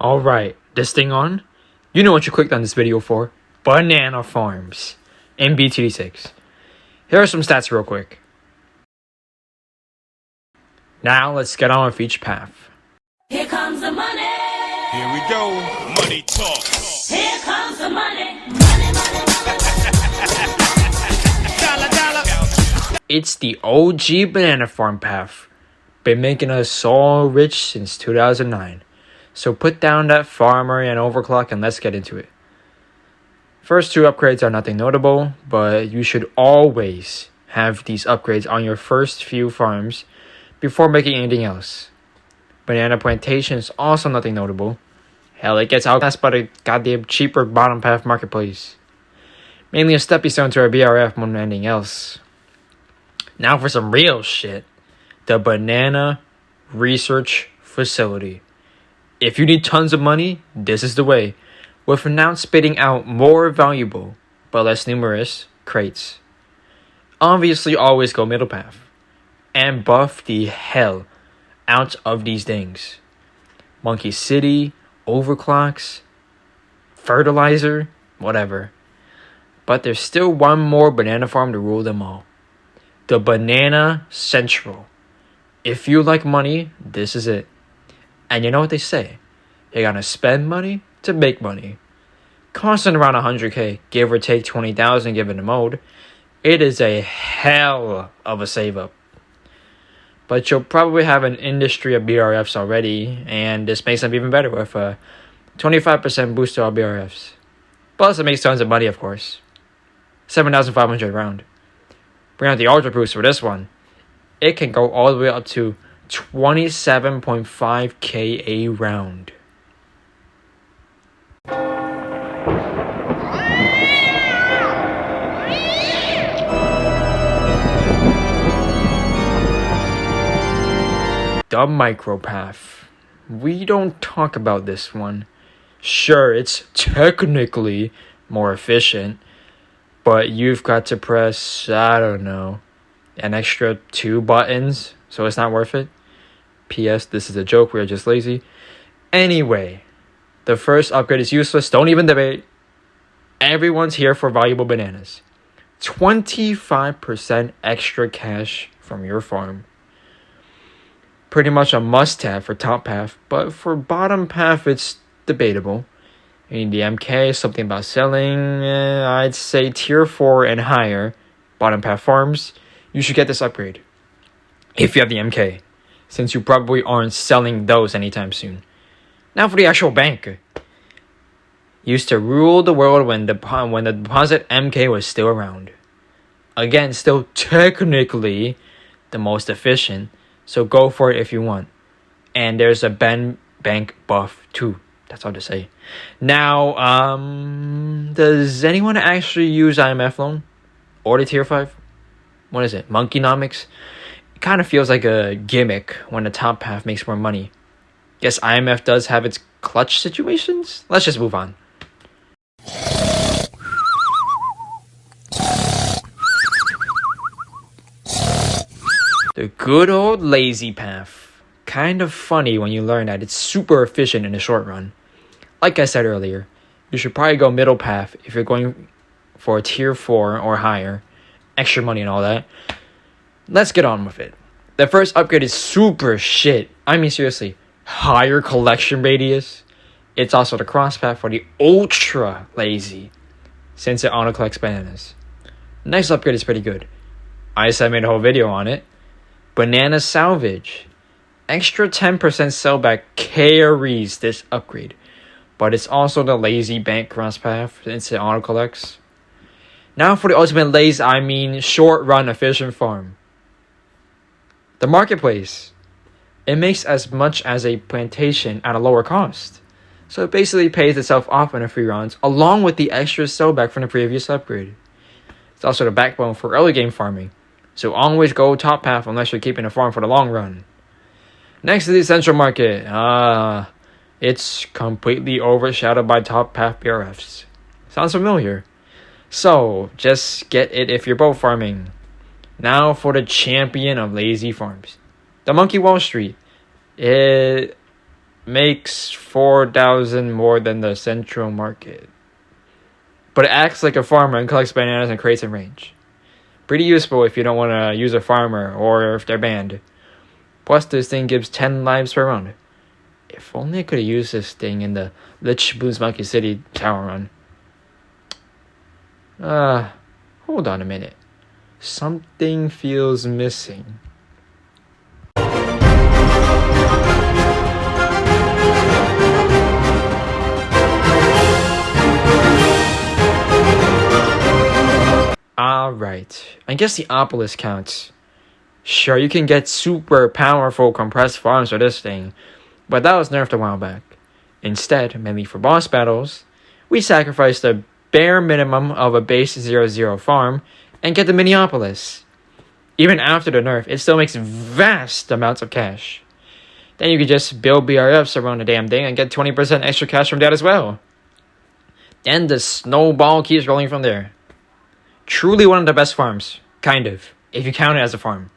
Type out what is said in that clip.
Alright, this thing on? You know what you clicked on this video for. Banana farms in BTD6. Here are some stats real quick. Now let's get on with each path. Here comes the money. Here we go. Money talk. Here comes the money. Money, money, Dollar, dollar. It's the OG banana farm path. Been making us so rich since 2009. So put down that farmer and overclock and let's get into it. First two upgrades are nothing notable, but you should always have these upgrades on your first few farms before making anything else. Banana plantation is also nothing notable. Hell, it gets outclassed by the goddamn cheaper bottom path marketplace. Mainly a stepping stone to our BRF more than anything else. Now for some real shit. The Banana Research Facility. If you need tons of money, this is the way. With now spitting out more valuable, but less numerous, crates. Obviously always go middle path. And buff the hell out of these things. Monkey City, overclocks, fertilizer, whatever. But there's still one more banana farm to rule them all. The Banana Central. If you like money, this is it. And you know what they say? You're gonna spend money to make money. Costing around 100k, give or take 20,000 given the mode. It is a hell of a save up. But you'll probably have an industry of BRFs already, and this makes them even better with a 25% boost to all BRFs. Plus it makes tons of money, of course. 7,500 round. Bring out the Ultra Boost for this one. It can go all the way up to 27.5k a round. The micropath. We don't talk about this one. Sure, it's technically more efficient, but you've got to press, I don't know, an extra 2 buttons, so it's not worth it. P.S. This is a joke, we are just lazy. Anyway, the first upgrade is useless, don't even debate. Everyone's here for valuable bananas. 25% extra cash from your farm. Pretty much a must-have for top path, but for bottom path it's debatable. You need the MK, something about selling, I'd say tier 4 and higher bottom path farms. You should get this upgrade if you have the MK, since you probably aren't selling those anytime soon. Now for the actual bank. Used to rule the world when the deposit MK was still around. Again, still technically the most efficient, so go for it if you want. And there's a bank buff too. That's all to say. Now, does anyone actually use IMF loan? Or the tier 5? What is it? Monkeyopolis? It kind of feels like a gimmick when the top path makes more money. Guess IMF does have its clutch situations? Let's just move on. The good old lazy path. Kind of funny when you learn that it's super efficient in the short run. Like I said earlier, you should probably go middle path if you're going for a tier 4 or higher. Extra money and all that. Let's get on with it. The first upgrade is super shit. I mean seriously, higher collection radius. It's also the cross path for the ultra lazy, since it auto collects bananas. Next upgrade is pretty good. I said I made a whole video on it. Banana salvage. Extra 10% sellback carries this upgrade. But it's also the lazy bank cross path since it auto collects. Now for the ultimate lazy, I mean short run efficient farm. The marketplace. It makes as much as a plantation at a lower cost. So it basically pays itself off in a free rounds along with the extra sellback from the previous upgrade. It's also the backbone for early game farming. So always go top path unless you're keeping a farm for the long run. Next to the Central Market. It's completely overshadowed by top path BRFs. Sounds familiar. So, just get it if you're boat farming. Now for the champion of lazy farms. The Monkey Wall Street. It makes 4,000 more than the Central Market. But it acts like a farmer and collects bananas and crates in range. Pretty useful if you don't want to use a farmer or if they're banned. Plus, this thing gives 10 lives per round. If only I could have used this thing in the Lich Blues Monkey City Tower run. Hold on a minute. Something feels missing. Alright, I guess the Opolis counts. Sure, you can get super powerful compressed farms for this thing, but that was nerfed a while back. Instead, mainly for boss battles, we sacrifice the bare minimum of a base 0/0 farm and get the Monkeyopolis. Even after the nerf, it still makes vast amounts of cash. Then you can just build BRFs around the damn thing and get 20% extra cash from that as well. Then the snowball keeps rolling from there. Truly one of the best farms. Kind of. If you count it as a farm.